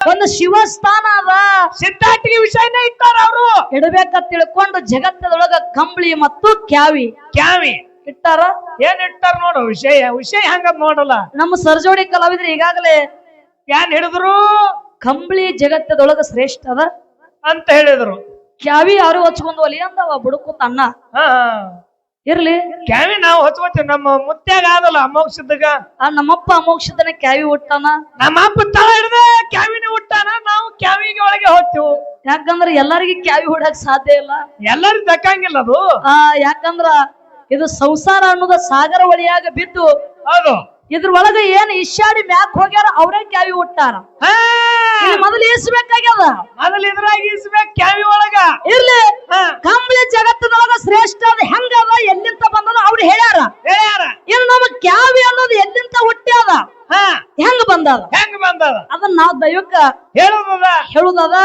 ಒಂದು ಶಿವಸ್ಥಾನ ಅದ. ಸಿದ್ಧಾಟಿಗೆ ವಿಷಯನ ಇಟ್ಟಾರ ಅವರು ಇಡಬೇಕಂತ ತಿಳ್ಕೊಂಡು ಜಗತ್ತದೊಳಗ ಕಂಬಳಿ ಮತ್ತು ಕ್ಯಾವಿ ಕ್ಯಾವಿ ಇಟ್ಟಾರ. ಏನ್ ಇಟ್ಟಾರ ನೋಡು. ವಿಷಯ ಹಂಗ ನೋಡಲ್ಲ. ನಮ್ಮ ಸರ್ಜೋಡಿ ಕಲಾವಿದ್ರು ಈಗಾಗಲೇ ಏನ್ ಹಿಡಿದ್ರು ಕಂಬಳಿ ಜಗತ್ತದೊಳಗ ಶ್ರೇಷ್ಠ ಅದ ಅಂತ ಹೇಳಿದ್ರು. ಕ್ಯಾವಿ ಯಾರು ಹಚ್ಕೊಂಡು ಒಲಿ ಅಂದವ ಬುಡುಕುತ್ತ ಅಣ್ಣ. ಇರ್ಲಿ ಕ್ಯಾವಿ ನಾವು ಹಚ್ಕೋತೀವಿ. ನಮ್ಮ ಮುತ್ಯಾಗ ಆದಲ್ಲ ಅಮೋಕ್ಷದಾಗ ನಮ್ಮಪ್ಪ ಅಮೋಕ್ಷದನ ಕ್ಯಾವಿ ಹುಟ್ಟಾನ. ನಮ್ಮ ಅಪ್ಪ ತಳ ಹಿಡ್ದ ಕ್ಯಾವಿನ ಹುಟ್ಟಾನ. ನಾವು ಕ್ಯಾವಿಗೆ ಒಳಗೆ ಹೋಗ್ತೀವಿ. ಯಾಕಂದ್ರ ಎಲ್ಲರಿಗೂ ಕ್ಯಾವಿ ಹುಡಕ್ ಸಾಧ್ಯ ಇಲ್ಲ. ಎಲ್ಲರಿಗೂ ದಕ್ಕಂಗಿಲ್ಲ ಅದು. ಯಾಕಂದ್ರ ಇದು ಸಂಸಾರ ಅನ್ನೋದ ಸಾಗರ ಒಳಿಯಾಗ ಬಿದ್ದು ಹೌದು. ಇದ್ರೊಳಗ ಏನ್ ಇಶಾಡಿ ಮ್ಯಾಕ್ ಹೋಗ್ಯಾರ ಅವ್ರೇ ಕ್ಯಾವಿ ಹುಟ್ಟಾರ. ಮೊದಲು ಈಸ್ಬೇಕಾಗ್ಯದ. ಮೊದಲು ಇದ್ರಾಗ ಈಸ್ಬೇಕು ಕ್ಯಾವಿ ಒಳಗ. ಇರ್ಲಿ ಕಂಬಳಿ ಜಗತ್ತದೊಳಗ ಶ್ರೇಷ್ಠ ಅದ ಹೆಂಗದ ಎಲ್ಲಿಂದ ಬಂದದ ಅವ್ರು ಹೇಳ್ಯಾರ. ಇನ್ನು ನಮ್ಮ ಕ್ಯಾವಿ ಅನ್ನೋದು ಎಲ್ಲಿಂದ ಹುಟ್ಟ್ಯಾದ ಹೆಂಗ ಬಂದದ ಅದನ್ನ ನಾವು ದೈವಕ್ಕ ಹೇಳುದದ.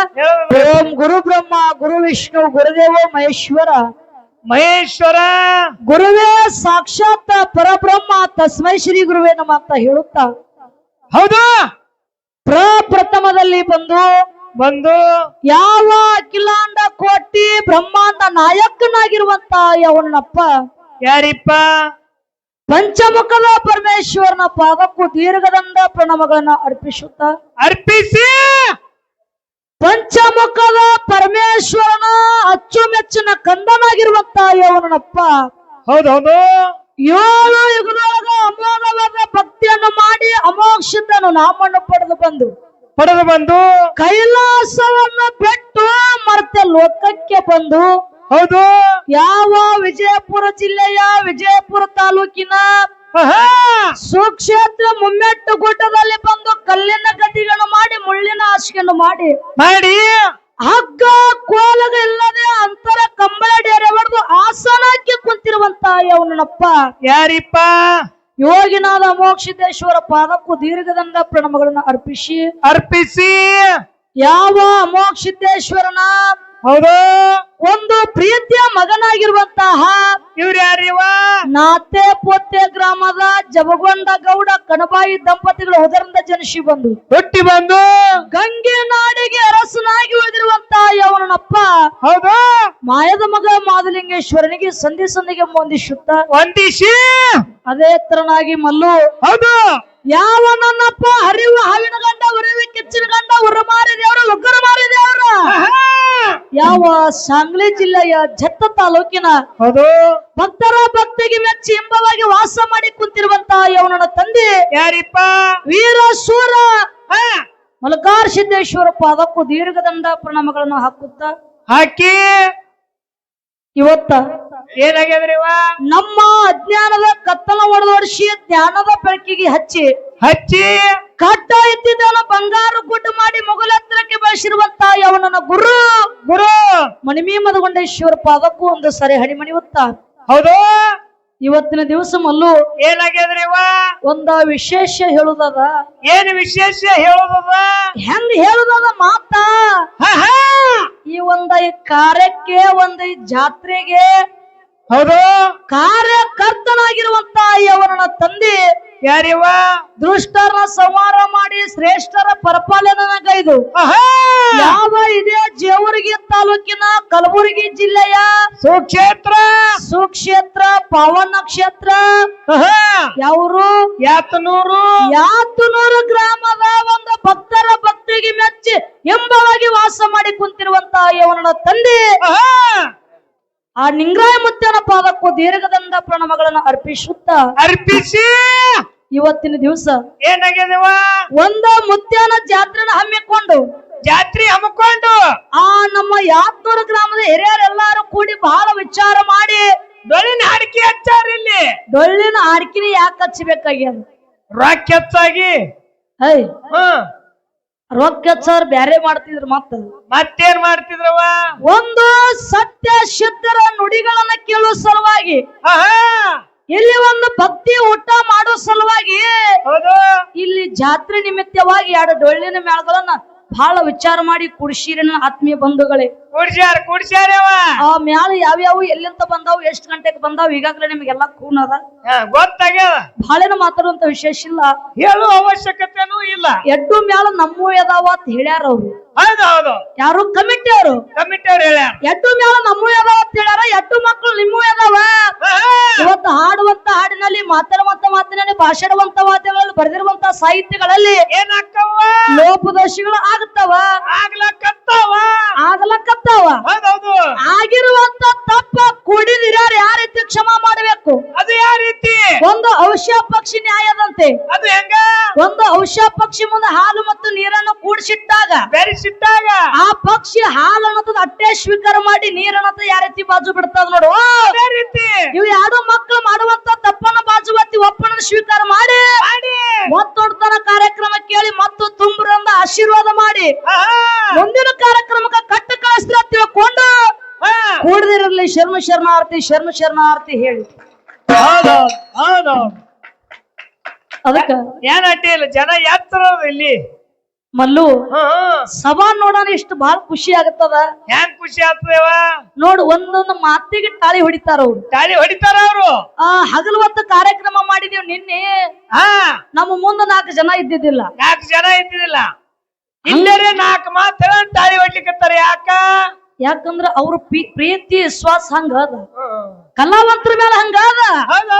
ಓಂ ಗುರು ಬ್ರಹ್ಮ ಗುರು ವಿಷ್ಣು ಗುರುದೇವ ಮಹೇಶ್ವರ ಗುರುವೇ ಸಾಕ್ಷಾತ್ ಪರಬ್ರಹ್ಮ ತಸ್ಮೈ ಶ್ರೀ ಗುರುವೇ ನಮ ಅಂತ ಹೇಳುತ್ತಾ ಹೌದು ಪ್ರಪ್ರಥಮದಲ್ಲಿ ಬಂದು ಯಾವ ಅಖಿಲಾಂಡ ಕೋಟಿ ಬ್ರಹ್ಮಾಂಡ ನಾಯಕನಾಗಿರುವಂತ ಯವನಪ್ಪ ಯಾರಿಪ್ಪ ಪಂಚಮುಖದ ಪರಮೇಶ್ವರನ ಪಾದಕ್ಕೂ ದೀರ್ಘದಂಡ ಪ್ರಣಮಗಳನ್ನ ಅರ್ಪಿಸಿ ಪಂಚಮುಖದ ಪರಮೇಶ್ವರನ ಅಚ್ಚುಮೆಚ್ಚಿನ ಕಂದನಾಗಿರುವಂತ ಯವನಪ್ಪ ಹೌದೌದು 7 ಯುಗದೊಳಗ ಅಮೋಘವಾದ ಭಕ್ತಿಯನ್ನು ಮಾಡಿ ಅಮೋಕ್ಷತನು ನಾಮವನ್ನು ಪಡೆದು ಬಂದು ಕೈಲಾಸವನ್ನು ಬಿಟ್ಟು ಮರ್ತೆ ಲೋಕಕ್ಕೆ ಬಂದು ಹೌದು ಯಾವ ವಿಜಯಪುರ ಜಿಲ್ಲೆಯ ವಿಜಯಪುರ ತಾಲೂಕಿನ ಸುಕ್ಷೇತ್ರ ಮುಮ್ಮೆಟ್ಟು ಗುಡ್ಡದಲ್ಲಿ ಬಂದು ಕಲ್ಲಿನ ಗದ್ದಿಗಳನ್ನು ಮಾಡಿ ಮುಳ್ಳಿನ ಹಾಸಿಗೆಯನ್ನು ಮಾಡಿ ಹಗ್ಗ ಕೋಲಗ ಇಲ್ಲದೆ ಅಂತರ ಕಂಬಳಡಿಯರೆ ಹೊಡೆದು ಆಸನಕ್ಕೆ ಕುಂತಿರುವಂತ ಯವನಪ್ಪ ಯಾರಿಪ್ಪ ಯೋಗಿನಾದ ಅಮೋಕ್ಷಿತೇಶ್ವರ ಪಾದಕ್ಕೂ ದೀರ್ಘದಂಡ ಪ್ರಣಮಗಳನ್ನು ಅರ್ಪಿಸಿ ಯಾವ ಅಮೋಕ್ಷಿತೇಶ್ವರನ ಹೌದು ಒಂದು ಪ್ರೀತಿಯ ಮಗನಾಗಿರುವಂತಹ ಇವ್ರು ಯಾರಿವ ನಾತೆ ಪೋತೆ ಗ್ರಾಮದ ಜಬಗೊಂಡ ಗೌಡ ಕಣಬಾಯಿ ದಂಪತಿಗಳು ಹೊದರಿಂದ ಜನಿಸಿ ಹುಟ್ಟಿ ಬಂದು ಗಂಗೆ ನಾಡಿಗೆ ಅರಸನಾಗಿ ಉಳಿದಿರುವಂತಹ ಯವನಪ್ಪ ಹೌದು ಮಾಯದ ಮಗ ಮಾದಲಿಂಗೇಶ್ವರನಿಗೆ ಸಂಧಿಗೆ ವಂದಿಸಿ ಅದೇ ತರನಾಗಿ ಮಲ್ಲು ಹೌದು ಯಾವ ನನ್ನಪ್ಪ ಹರಿವು ಹಾವಿನ ಗಂಡ ಉರಿವಿ ಕಿಚ್ಚಿನ ಗಂಡ ಉರಮಾರಿ ದೇವರ ಉಗ್ರ ಮಾರಿ ದೇವರ ಯಾವ ಸಾಂಗ್ಲಿ ಜಿಲ್ಲೆಯ ಜತ್ತ ತಾಲೂಕಿನ ಹೌದು ಭಕ್ತರ ಭಕ್ತಿಗೆ ಮೆಚ್ಚಿ ಇಂಬವಾಗಿ ವಾಸ ಮಾಡಿ ಕುಂತಿರುವಂತಹ ಯವನನ ತಂದೆ ಯಾರಿಪ್ಪ ವೀರ ಶೂರ ಮಲಕಾರ್ ಸಿದ್ದೇಶ್ವರ ಪಾದಕ್ಕೂ ದೀರ್ಘದಂಡ ಪ್ರಣಾಮಗಳನ್ನು ಹಾಕಿ ಇವತ್ತ ಏನಾಗ್ಯದ್ರಿವ ನಮ್ಮ ಅಜ್ಞಾನದ ಕತ್ತಲ ಒಡೆದೋಡಿಸಿ ಜ್ಞಾನದ ಬೆಳಕಿಗೆ ಹಚ್ಚಿ ಕಟ್ಟ ಇದ್ದಿದ್ದನ್ನು ಬಂಗಾರ ಗುಡ್ಡು ಮಾಡಿ ಮೊಗಲತ್ತರಕ್ಕೆ ಬೆಳೆಸಿರುವಂತ ಯವನನ ಗುರು ಮಣಿಮಿ ಮದಗೊಂಡೇಶ್ವರ ಪಾದಕ್ಕೂ ಒಂದು ಸರಿ ಹಣಿಮಣಿಯುತ್ತ ಹೌದು ಇವತ್ತಿನ ದಿವಸ ಮಲ್ಲು ಏನಾಗ್ಯದ್ರಿವ ಒಂದ ವಿಶೇಷ ಹೇಳುದದ. ಏನು ವಿಶೇಷ ಹೇಳುದದ ಹೆಂಗ ಹೇಳುದದ ಮಾತಾ ಈ ಈ ಕಾರ್ಯಕ್ಕೆ ಈ ಜಾತ್ರೆಗೆ ಹೌದು ಕಾರ್ಯಕರ್ತನಾಗಿರುವಂತ ಯವನನ ತಂದೆ ಯಾರಿವ ದುಷ್ಟರನ್ನ ಸಂಹಾರ ಮಾಡಿ ಶ್ರೇಷ್ಠರ ಪರಿಪಾಲನೆಗೈದು ಯಾವ ಇದೇ ಜೇವರ್ಗಿ ತಾಲೂಕಿನ ಕಲಬುರಗಿ ಜಿಲ್ಲೆಯ ಸುಕ್ಷೇತ್ರ ಪಾವನ ಕ್ಷೇತ್ರ ಯಾವರು ಯಾತನೂರು ಗ್ರಾಮದ ಒಂದು ಭಕ್ತರ ಭಕ್ತಿಗೆ ಮೆಚ್ಚಿ ಎಂಬವಾಗಿ ವಾಸ ಮಾಡಿ ಕುಂತಿರುವಂತ ಯವನನ ತಂದೆ ಆ ನಿಂಗರಾಯ ಮುತ್ತನ ಪಾದಕ್ಕೂ ದೀರ್ಘದಂಡ ಪ್ರಣಮಗಳನ್ನು ಅರ್ಪಿಸಿ ಇವತ್ತಿನ ದಿವಸ ಏನಾಗ್ಯದವ ಒಂದ ಮುತ್ಯಾನ ಜಾತ್ರೆನ ಹಮ್ಮಿಕೊಂಡು ಆ ನಮ್ಮ ಯಾತ್ನೂರು ಗ್ರಾಮದ ಹಿರಿಯರೆಲ್ಲಾರು ಕೂಡಿ ಬಹಳ ವಿಚಾರ ಮಾಡಿ ಡೊಳ್ಳಿನ ಹಾಡಿಕೆ ಹಚ್ಚಾರ. ಇಲ್ಲಿ ಡೊಳ್ಳಿನ ಹಾಡಿಕೆನ ಯಾಕೆ ಹಚ್ಚಬೇಕಾಗ್ಯದ ರೊಕ್ಕ ಹೆಚ್ಚಾಗಿ ರೊಕ್ಕ ಹಚ್ಚಾರ ಬ್ಯಾರೆ ಮಾಡ್ತಿದ್ರು ಮತ್ತೇನ್ ಮಾಡ್ತಿದ್ರವ ಒಂದು ಸತ್ಯ ಶುದ್ಧರ ನುಡಿಗಳನ್ನ ಕೇಳುವ ಸಲುವಾಗಿ ಇಲ್ಲಿ ಒಂದು ಭಕ್ತಿ ಊಟ ಮಾಡೋ ಸಲುವಾಗಿ ಇಲ್ಲಿ ಜಾತ್ರೆ ನಿಮಿತ್ತವಾಗಿ ಎರಡು ಡೊಳ್ಳಿನ ಮೇಳಗಳನ್ನ ಬಹಳ ವಿಚಾರ ಮಾಡಿ ಕುಡಿಸಿರಿ ನನ್ನ ಆತ್ಮೀಯ ಬಂಧುಗಳೇ. ಕುಡ್ಸ್ಯಾರವ ಆ ಮ್ಯಾಲ ಯಾವ್ಯಾವ ಎಲ್ಲಿಂದ ಬಂದಾವ್ ಎಷ್ಟ್ ಗಂಟೆಗೆ ಬಂದಾವ್ ಈಗಾಗಲೇ ನಿಮ್ಗೆಲ್ಲಾ ಖೂನ್ ಅದ ಗೊತ್ತಾಗ್ಯದ ಬಾಳೆನ ಮಾತಾಡುವಂತ ವಿಶೇಷ ಇಲ್ಲ ಹೇಳು ಅವಶ್ಯಕತೆನೂ ಇಲ್ಲ ಎಡ್ಡು ಮ್ಯಾಲ ನಮ್ಮೂ ಅದಾವ ಅಂತ ಹೇಳ್ಯಾರ ಅವ್ರು ಹೌದು ಯಾರು ಕಮಿಟಿ ಅವರು ಹೇಳ್ಯಾರ ಎಡ್ಡು ಮ್ಯಾಲ ನಮ್ಮೂ ಅದಾವ ಅಂತ ಹೇಳ್ಯಾರ ಎಡ್ಡು ಮಕ್ಕಳು ನಿಮ್ಮೂ ಅದಾವ ಇವತ್ತು ಹಾಡುವಂತ ಹಾಡಿನಲ್ಲಿ ಮಾತಾಡುವಂತ ಮಾತಿನಲ್ಲಿ ಭಾಷಣವಂತ ಮಾತುಗಳಲ್ಲಿ ಬರೆದಿರುವಂತ ಸಾಹಿತ್ಯಗಳಲ್ಲಿ ಏನಾಕ್ಕವ ಲೋಪದೋಷಗಳು ಆಗುತ್ತಾವ ಆಗ್ಲಕತ್ತಾವ ಹೌದೌದು ಆಗಿರುವಂತ ತಪ್ಪ ಕುಡಿದಿರಾರ ಯಾವ ರೀತಿ ಕ್ಷಮ ಮಾಡಬೇಕು ಅದು ಯಾವ ರೀತಿ ಒಂದು ಔಷಧ ಪಕ್ಷಿ ನ್ಯಾಯದಂತೆ ಅದು ಹೆಂಗ ಒಂದು ಔಷಧ ಪಕ್ಷಿ ಮುಂದೆ ಹಾಲು ಮತ್ತು ನೀರನ್ನು ಕೂಡಿಸಿಟ್ಟಾಗ ಬೆರೆಸಿಟ್ಟಾಗ ಆ ಪಕ್ಷಿ ಹಾಲು ಅನ್ನೋದು ಅಟ್ಟೆ ಸ್ವೀಕಾರ ಮಾಡಿ ನೀರನ್ನೋದು ಯಾವ ರೀತಿ ಬಾಜು ಬಿಡ್ತದ ನೋಡು ಅದೇ ರೀತಿ ಇವು ಎರಡು ಮಕ್ಕಳು ಮಾಡುವಂತ ತಪ್ಪನ್ನ ಬಾಜುವತ್ತಿ ಒಪ್ಪನ ಸ್ವೀಕಾರ ಮಾಡಿ ಮತ್ತೊಡ್ತನ ಕಾರ್ಯಕ್ರಮ ಕೇಳಿ ಮತ್ತು ತುಂಬರಂದ ಆಶೀರ್ವಾದ ಮಾಡಿ ಮುಂದಿನ ಕಾರ್ಯಕ್ರಮಕ್ಕೆ ಕಟ್ಟ ಕಳಿಸ್ತೀರ ತಿಳ್ಕೊಂಡು ಕೂಡದಿರಲಿ ಶರ್ಮ ಶರಣಾರ್ಥಿ ಹೇಳಿ ಅದಕ್ಕ ಏನ್ ಅಡ್ಡಿ ಇಲ್ಲ ಜನ ಎತ್ತರ ಇಲ್ಲಿ ಮಲ್ಲು ಸಭಾ ನೋಡೋಣ ಇಷ್ಟು ಬಹಳ ಖುಷಿ ಆಗತ್ತದ ಹೆಂಗ್ ಖುಷಿ ಆಗ್ತದೇವ ನೋಡು ಒಂದೊಂದು ಮಾತಿಗೆ ತಾಳಿ ಹೊಡಿತಾರ ಅವ್ರು ತಾಳಿ ಹೊಡಿತಾರ ಅವ್ರು ಹಗಲು ಹೊತ್ತು ಕಾರ್ಯಕ್ರಮ ಮಾಡಿದೀವಿ ನಿನ್ನೆ ನಮ್ಮ ಮುಂದೆ 4 ಜನ ಇದ್ದಿದ್ದಿಲ್ಲ 4 ಜನ ಇದ್ದಿದ್ದಿಲ್ಲ ಇಲ್ಲರೇ 4 ಮಾತು ತಾಳಿ ಹೊಡ್ಲಿಕ್ಕತ್ತಾರ ಯಾಕಂದ್ರ ಅವ್ರ ಪ್ರೀತಿ ವಿಶ್ವಾಸ ಹಂಗ ಅದ ಕಲಾವಂತರ ಮೇಲೆ ಹಂಗ ಅದ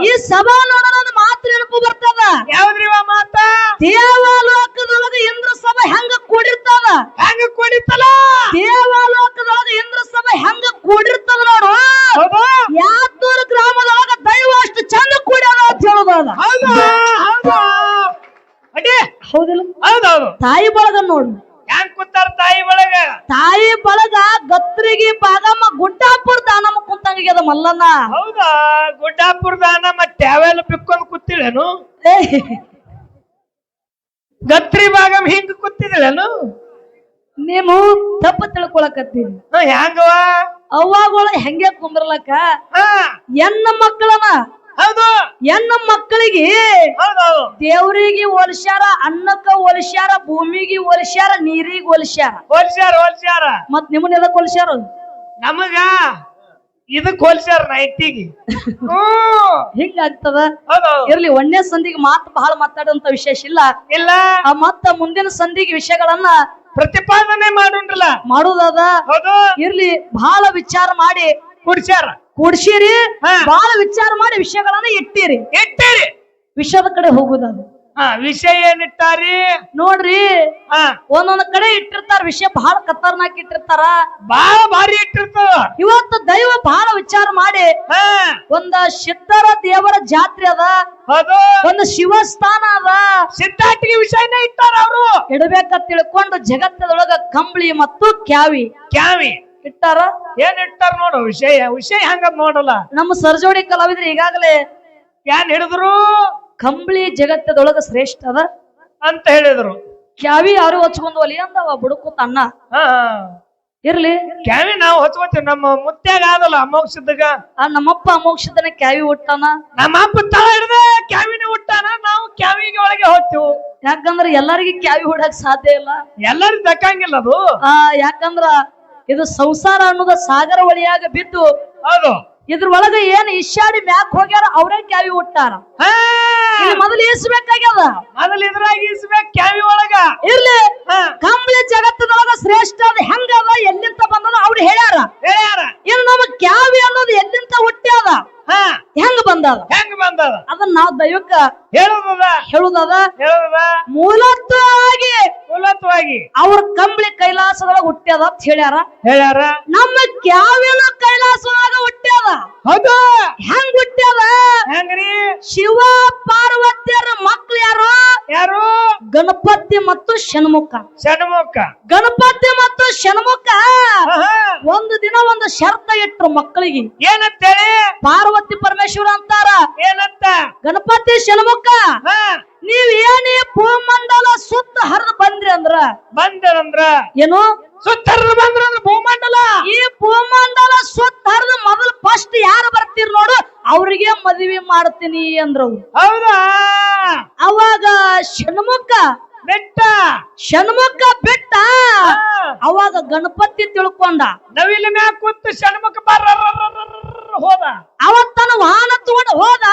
ಈ ಸಭಾ ನೋಡೋಣ ಮಾತು ನೆನಪು ಬರ್ತದ ಯಾವ್ದ್ರಿವ ಮಾತ ದೇವಾಲೋಕದೊಳಗ ಇಂದ್ರ ಸಭಾ ಹೆಂಗ ಕೂಡಿರ್ತದ ದೇವಾಲೋಕದೊಳಗ ಇಂದ್ರ ಸಭಾ ಹೆಂಗ ಕೂಡಿರ್ತದ ನೋಡು ಯಾದೂರು ಗ್ರಾಮದೊಳಗ ದೈವ ಅಷ್ಟು ಚಂದ ಕೂಡ್ಯಾರ ಅಂತ ಹೇಳೋದ ಹೌದಿಲ್ಲ ತಾಯಿ ಬಳಗ ನೋಡು ಹೆಂಗ್ ಕೂತಾರ ತಾಯಿ ಬಳಗ ಗತ್ರಿಗೆ ಬಾಗಮ್ಮ ಗುಡ್ಡಾಪುರ ದಾನಮ್ಮ ಕುಂತಂಗ ಮಲ್ಲನ್ನ ಹೌದಾ ಗುಡ್ಡಾಪುರ ದಾನಮ್ಮ ಟ್ಯಾವೆಲ್ ಬಿಕ್ಕೊಂಡ್ ಕೂತಿಳೇನು ಗತ್ರಿ ಬಾಗಮ್ಮ ಹಿಂಗ ಕೂತಿದ್ಳೇನು ನೀವು ತಪ್ಪು ತಿಳ್ಕೊಳಕತ್ತೀರಿ ಹೆಂಗವ ಅವ್ವಾಗಳು ಹೆಂಗೆ ಕುಂದ್ರಲಕ್ಕ ಎನ್ನ ಮಕ್ಕಳನ ಹೌದು ಎನ್ನ ಮಕ್ಕಳಿಗೆ ದೇವ್ರಿಗೆ ಹೋಲಿಸ್ಯಾರ ಅನ್ನಕ್ಕ ಹೋಲಿಸ್ಯಾರ ಭೂಮಿಗೆ ಹೋಲಿಸ್ಯಾರ ನೀರಿಗೆ ಹೋಲಿಸ್ಯಾರ ಮತ್ ನಿಮ್ಮನ್ನ ಎದಕ್ ಹೋಲಿಸ್ಯಾರ ನಮಗ ಇದಕ್ ಹೋಲಿಸ್ಯಾರ ನೈಟಿಗೆ ಹಿಂಗಾಗ್ತದ ಇರ್ಲಿ ಒಂದೇ ಸಂಧಿಗೆ ಮಾತು ಬಹಳ ಮಾತಾಡುವಂತ ವಿಶೇಷ ಇಲ್ಲ ಮತ್ತ ಮುಂದಿನ ಸಂಧಿಗೆ ವಿಷಯಗಳನ್ನ ಪ್ರತಿಪಾದನೆ ಮಾಡುದದ ಇರ್ಲಿ ಬಹಳ ವಿಚಾರ ಮಾಡಿ ಕೂಡ್ಸಿರಿ ಬಹಳ ವಿಚಾರ ಮಾಡಿ ವಿಷಯಗಳನ್ನ ಇಟ್ಟಿರಿ ವಿಷಯದ ಕಡೆ ಹೋಗುದದು ವಿಷಯ ಏನಿಟ್ಟಾರಿ ನೋಡ್ರಿ ಒಂದೊಂದ್ ಕಡೆ ಇಟ್ಟಿರ್ತಾರ ವಿಷಯ ಬಹಳ ಖತರ್ನಾಕ್ ಇಟ್ಟಿರ್ತಾರ ಬಹಳ ಭಾರಿ ಇಟ್ಟಿರ್ತಾರ ಇವತ್ತು ದೈವ ಬಹಳ ವಿಚಾರ ಮಾಡಿ ಒಂದ ಸಿದ್ಧರ ದೇವರ ಜಾತ್ರೆ ಅದ ಒಂದು ಶಿವಸ್ಥಾನ ಅದ ಸಿದ್ಧಾಟಿಗೆ ವಿಷಯನೇ ಇಟ್ಟಾರ ಅವರು ಇಡಬೇಕಂತ ತಿಳ್ಕೊಂಡು ಜಗತ್ತದೊಳಗ ಕಂಬಳಿ ಮತ್ತು ಕ್ಯಾವಿ ಇಟ್ಟಾರ ಏನ್ ಇಟ್ಟಾರ ನೋಡು ವಿಷಯ ಹಂಗ ನೋಡಲ್ಲ ನಮ್ಮ ಸರ್ಜೋಡಿ ಕಲಾವಿದ್ರು ಈಗಾಗಲೇ ಏನ್ ಹಿಡಿದ್ರು ಕಂಬಳಿ ಜಗತ್ತದೊಳಗ ಶ್ರೇಷ್ಠ ಅದ ಅಂತ ಹೇಳಿದ್ರು ಕ್ಯಾವಿ ಯಾರು ಹಚ್ಕೊಂಡ್ ಒಲಿ ಅಂದವ ಬುಡುಕುತ್ತ ಅಣ್ಣ ಇರ್ಲಿ ಕ್ಯಾವಿ ನಾವು ಹಚ್ಕೋತೀವಿ ನಮ್ಮ ಮುತ್ಯಾಗ ಆದಲ್ಲ ಅಮೋಕ್ಷದಾಗ ನಮ್ಮಪ್ಪ ಅಮೋಕ್ಷದನ ಕ್ಯಾವಿ ಹುಟ್ಟಾನ ನಮ್ಮಪ್ಪ ತಳ ಹಿಡ್ದ ಕ್ಯಾವಿನ ಹುಟ್ಟಾನ ನಾವು ಕ್ಯಾವಿಗೆ ಒಳಗೆ ಹೋಗ್ತೀವಿ ಯಾಕಂದ್ರ ಎಲ್ಲರಿಗೂ ಕ್ಯಾವಿ ಹೊಡಕ್ ಸಾಧ್ಯ ಇಲ್ಲ ಎಲ್ಲರಿಗೂ ದಕ್ಕಂಗಿಲ್ಲ ಅದು ಯಾಕಂದ್ರ ಇದು ಸಂಸಾರ ಅನ್ನೋದ ಸಾಗರ ಒಳಿಯಾಗ ಬಿದ್ದು ಹೌದು ಇದ್ರೊಳಗ ಏನ್ ಇಶಾಡಿ ಮ್ಯಾಕ್ ಹೋಗ್ಯಾರ ಅವ್ರೇ ಕ್ಯಾವಿ ಹುಟ್ಟಾರ ಮೊದಲು ಈಸ್ಬೇಕಾಗ್ಯದ ಮೊದಲು ಇದ್ರಾಗ ಈಸ್ಬೇಕು ಕ್ಯಾವಿ ಒಳಗ ಇರ್ಲಿ ಕಂಬಳಿ ಜಗತ್ತದೊಳಗ ಶ್ರೇಷ್ಠ ಅದ ಹೆಂಗ ಅದ ಎಲ್ಲಿಂದ ಬಂದದ ಅವ್ರು ಹೇಳ್ಯಾರ ಇನ್ನು ನಮ್ಮ ಕ್ಯಾವಿ ಅನ್ನೋದು ಎಲ್ಲಿಂದ ಹುಟ್ಟ್ಯಾದ ಹೆಂಗ ಬಂದದ ಅದನ್ನ ನಾವು ದೈವಕ್ಕ ಹೇಳುದದ ಮೂಲತ್ವವಾಗಿ ಅವ್ರ ಕಂಬಳಿ ಕೈಲಾಸದೊಳಗ ಹುಟ್ಟ್ಯಾದ ಅಂತ ಹೇಳ್ಯಾರ ನಮ್ಮ ಕ್ಯಾವಿನ ಕೈಲಾಸದೊಳಗ ಹುಟ್ಟ್ಯಾದ ಹೆಂಗ್ ಹುಟ್ಟ್ಯಾದ ಶಿವ ಪಾರ್ವತಿಯರ ಮಕ್ಳು ಯಾರು ಗಣಪತಿ ಮತ್ತು ಷಣ್ಮುಖ ಗಣಪತಿ ಮತ್ತು ಷಣ್ಮುಖ ಒಂದು ದಿನ ಒಂದು ಶರ್ತ ಇಟ್ರು ಮಕ್ಕಳಿಗೆ ಏನಂತೇಳಿ ಪಾರ್ವತಿ ಪರಮೇಶ್ವರ ಅಂತಾರ ಏನಂತ ಗಣಪತಿ ಷಣ್ಮುಖ ನೀವ್ ಏನೇ ಭೂಮಂಡಲ ಸುತ್ತ ಹರಿದು ಬಂದ್ರಿ ಅಂದ್ರ ಏನು ಸುತ್ತ ಹರಿದು ಬಂದ್ರ ಭೂಮಂಡಲ ಈ ಭೂಮಂಡಲ ಸುತ್ತ ಹರಿದು ಮೊದಲು ಫಸ್ಟ್ ಯಾರು ಬರ್ತೀರಿ ನೋಡು ಅವ್ರಿಗೆ ಮದುವೆ ಮಾಡ್ತೀನಿ ಅಂದ್ರು ಹೌದಾ ಅವಾಗ ಷಣ್ಮುಖ ಬೆಟ್ಟ ಷಣ್ಮುಖ ಬೆಟ್ಟ ಅವಾಗ ಗಣಪತಿ ತಿಳ್ಕೊಂಡ ನವಿಲ ಮ್ಯಾಗ ಕೂತು ಷಣ್ಮುಖ ಹೋದ ಅವತ್ತನ ವಾಹನ ತಗೊಂಡು ಹೋದ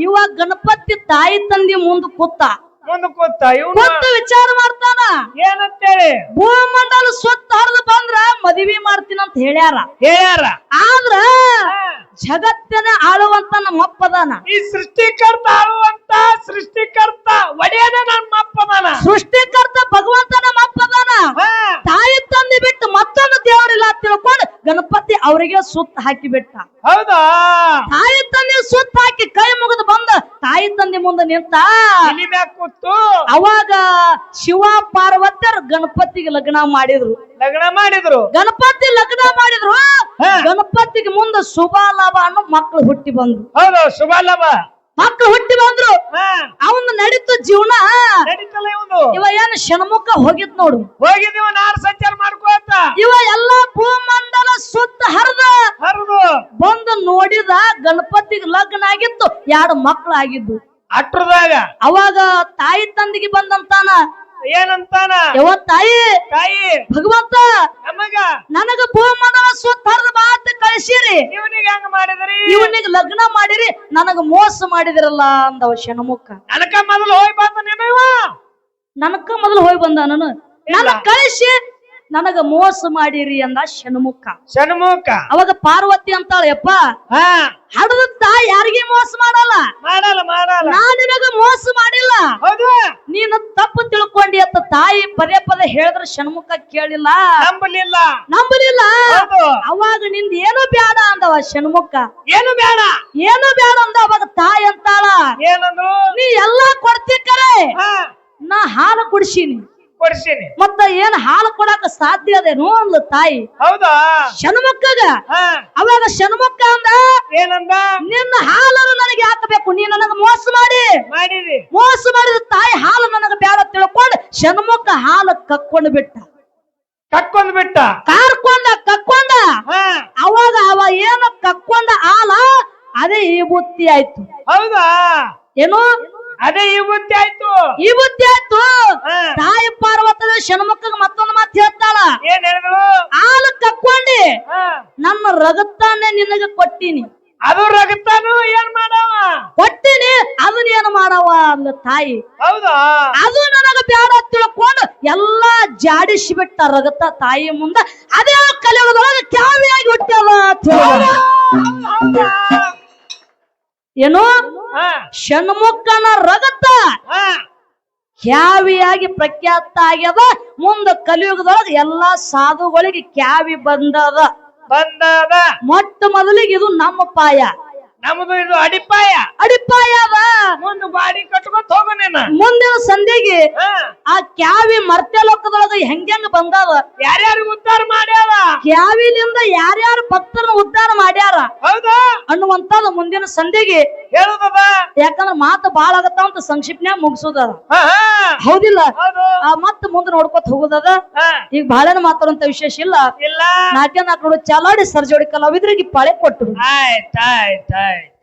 ಇವಾಗ ಗಣಪತಿ ತಾಯಿ ತಂದಿ ಮುಂದ ಕೂತ ಮುಂದ ಕೂತ ಕೂತು ವಿಚಾರ ಮಾಡ್ತಾನ ಏನಂತೇಳಿ ಭೂಮಂಡಲ ಸುತ್ತ ಹರಿದು ಬಂದ್ರ ಮದುವೆ ಮಾಡ್ತೀನಂತ ಹೇಳ್ಯಾರ ಆದ್ರ ಜಗತ್ತನ ಆಳುವಂತ ನಮ್ಮಪ್ಪದಾನ ಈ ಸೃಷ್ಟಿಕರ್ತ ಆಳುವಂತ ಸೃಷ್ಟಿಕರ್ತ ಒಡೆಯನ ನಮ್ಮಪ್ಪದಾನ ಸೃಷ್ಟಿಕರ್ತ ಭಗವಂತ ನಮ್ಮಪ್ಪದಾನ ತಾಯಿ ತಂದೆ ಬಿಟ್ಟು ಮತ್ತೊಂದು ದೇವರಿಲ್ಲ ತಿಳ್ಕೊಂಡು ಗಣಪತಿ ಅವರಿಗೆ ಸುತ್ತ ಹಾಕಿ ಬಿಟ್ಟ ಹೌದಾ ತಾಯಿ ತಂದೆ ಸುತ್ತ ಹಾಕಿ ಕೈ ಮುಗಿದು ಬಂದ ತಾಯಿ ತಂದೆ ಮುಂದೆ ನಿಂತ ಕೂತು ಅವಾಗ ಶಿವ ಪಾರ್ವತಿಯರು ಗಣಪತಿಗೆ ಲಗ್ನ ಮಾಡಿದ್ರು ಗಣಪತಿ ಲಗ್ನ ಮಾಡಿದ್ರು ಗಣಪತಿಗೆ ಮುಂದೆ ಶುಭ ಲಾಭ ಅನ್ನೋ ಮಕ್ಕಳು ಹುಟ್ಟಿ ಬಂದ್ರು ಹೌದು ಶುಭ ಲಾಭ ಮಕ್ಕಳು ಹುಟ್ಟಿ ಬಂದ್ರು ಅವನು ನಡೀತು ಜೀವನ ನಡೀತಲ್ಲ ಇವ ಏನ್ ಷಣ್ಮುಖ ಹೋಗಿದ್ ನೋಡು ಹೋಗಿದ್ದೀವ ನಾರು ಸಂಚಾರ ಮಾಡ್ಕೋತ ಇವ ಎಲ್ಲಾ ಭೂಮಂಡಲ ಸುತ್ತ ಹರಿದು ಬಂದು ನೋಡಿದ ಗಣಪತಿಗೆ ಲಗ್ನ ಆಗಿತ್ತು 2 ಮಕ್ಕಳು ಆಗಿದ್ದು ಅಟ್ರದಾಗ ಅವಾಗ ತಾಯಿ ತಂದಿಗೆ ಬಂದಂತಾನ ಏನಂತಾನ ಯಾವ ತಾಯಿ ಭಗವಂತ ನನಗ ಭೂಮಂಡಲ ಸುತ್ತ ಹರಿದು ಮಾತು ಕಳಿಸಿರಿ ಇವನಿಗೆ ಹೆಂಗ ಮಾಡಿದ್ರಿ ಇವನಿಗೆ ಲಗ್ನ ಮಾಡಿರಿ ನನಗ ಮೋಸ ಮಾಡಿದಿರಲ್ಲ ಅಂದವ ಷಣ್ಮುಖ ನನಕ ಮೊದಲು ಹೋಗಿ ಬಂದ ನನಕ ಮೊದಲು ಹೋಗಿ ಬಂದ ನನ್ನ ಕಳಿಸಿ ನನಗ ಮೋಸ ಮಾಡಿರಿ ಅಂದ ಷಣ್ಮುಖ ಅವಾಗ ಪಾರ್ವತಿ ಅಂತಾಳ ಯಪ್ಪ ಹಡದ ತಾಯಿ ಯಾರಿಗೆ ಮೋಸ ಮಾಡಲ್ಲ ನಾ ನಿನಗ ಮೋಸ ಮಾಡಿಲ್ಲ ನೀನು ತಪ್ಪು ತಿಳ್ಕೊಂಡಿ ಅಂತ ತಾಯಿ ಪದೇ ಪದೇ ಹೇಳಿದ್ರೆ ಷಣ್ಮುಖ ಕೇಳಿಲ್ಲ ನಂಬಲಿಲ್ಲ ಅವಾಗ ನಿಂದ ಏನು ಬೇಡ ಅಂದವ ಷಣ್ಮುಖ ಏನು ಬೇಡ ಅಂದ ಅವಾಗ ತಾಯಿ ಅಂತಾಳ ನೀ ಎಲ್ಲಾ ಕೊಡ್ತಿ ಕರೆ ನಾ ಹಾಲು ಕುಡಿಸೀನಿ ಮತ್ತ ಏನ್ ಹಾಲು ಕೊಡಾಕ ಸಾಧ್ಯ ಅದೇನು ಅಂದ್ಲು ತಾಯಿ ಹೌದಾ ಷಣ್ಮುಖಗ ಅವಾಗ ಷಣ್ಮುಖ ಅಂದ ಏನಂದ ನಿನ್ನ ಹಾಲನ್ನು ನನಗೆ ಹಾಕಬೇಕು ನೀ ನನಗ ಮೋಸ ಮಾಡಿದ ತಾಯಿ ಹಾಲು ನನಗ ಬೇಡ ತಿಳ್ಕೊಂಡು ಷಣ್ಮುಖ ಹಾಲು ಕಕ್ಕೊಂಡು ಬಿಟ್ಟ ಕಕ್ಕೊಂಡ ಅವಾಗ ಅವ ಏನು ಕಕ್ಕೊಂಡ ಹಾಲ ಅದೇ ಈ ಬುತ್ತಿ ಆಯ್ತು ಹೌದಾ ಏನು ಅದೇ ಈ ಬುತ್ತಿ ಆಯ್ತು ತಾಯಿ ಪಾರ್ವತದ ಷಣ್ಮುಖಗೆ ಮತ್ತೊಂದು ಮಾತು ಹೇಳ್ತಾಳ ಏನ್ ಹೇಳಿದ್ರು ಹಾಲು ಕಕ್ಕೊಂಡಿ ನನ್ನ ರಗತ್ತಾನೆ ನಿನಗೆ ಕೊಟ್ಟಿನಿ ಅದು ರಗತ್ತಾನು ಏನ್ ಮಾಡವ ಕೊಟ್ಟಿನಿ ಅದನ್ನ ಏನು ಮಾಡವ ಅಂದ ತಾಯಿ ಹೌದಾ ಅದು ನನಗ ಬೇಡ ತಿಳ್ಕೊಂಡು ಎಲ್ಲಾ ಜಾಡಿಸಿ ಬಿಟ್ಟ ರಗತ ತಾಯಿ ಮುಂದ ಅದೇ ಕಲಿಯುಗದೊಳಗೆ ಕ್ಯಾವಿಯಾಗಿ ಹುಟ್ಟ್ಯಾವ ಏನು ಷಣ್ಮುಖನ ರಗತ ಕ್ಯಾವಿಯಾಗಿ ಪ್ರಖ್ಯಾತ ಆಗ್ಯದ ಮುಂದ ಕಲಿಯುಗದೊಳಗೆ ಎಲ್ಲಾ ಸಾಧುಗಳಿಗೆ ಕ್ಯಾವಿ ಬಂದದ ಮೊಟ್ಟ ಮೊದಲಿಗೆ ಇದು ನಮ್ಮ ಪಾಯ ನಮ್ದು ಇದು ಅಡಿಪಾಯ ಅದ ಮುಂದೆ ಬಾಡಿ ಕಟ್ಕೊತ ಹೋಗೋನೇನ ಮುಂದಿನ ಸಂಧಿಗೆ ಆ ಕ್ಯಾವಿ ಮರ್ತ್ಯ ಲೋಕದೊಳಗ ಹೆಂಗ ಬಂದದ ಯಾರ್ಯಾರು ಉದ್ಧಾರ ಮಾಡ್ಯಾರ ಕ್ಯಾವಿಲಿಂದ ಯಾರ್ಯಾರು ಭಕ್ತರನ್ನ ಉದ್ಧಾರ ಮಾಡ್ಯಾರ ಹೌದಾ ಅನ್ನುವಂತದ ಮುಂದಿನ ಸಂಧಿಗೆ ಹೇಳುದದ ಯಾಕಂದ್ರ ಮಾತು ಬಾಳ ಆಗತ್ತ ಅಂತ ಸಂಕ್ಷಿಪ್ನ್ಯಾಗ ಮುಗಿಸೋದದ ಹೌದಿಲ್ಲ ಮತ್ತ ಮುಂದೆ ನೋಡ್ಕೊತ ಹೋಗುದದ ಈಗ ಬಾಳೆನ ಮಾತಾಡುವಂತ ವಿಶೇಷ ಇಲ್ಲ 4 ಚಾಲಾಡಿ ಸರ್ಜೋಡಿ ಕಲಾವಿದರಿಗೆ ಪಾಳೆ ಕೊಟ್ಟರು ಆಯ್ತಾಯ್ತಾಯ್ತು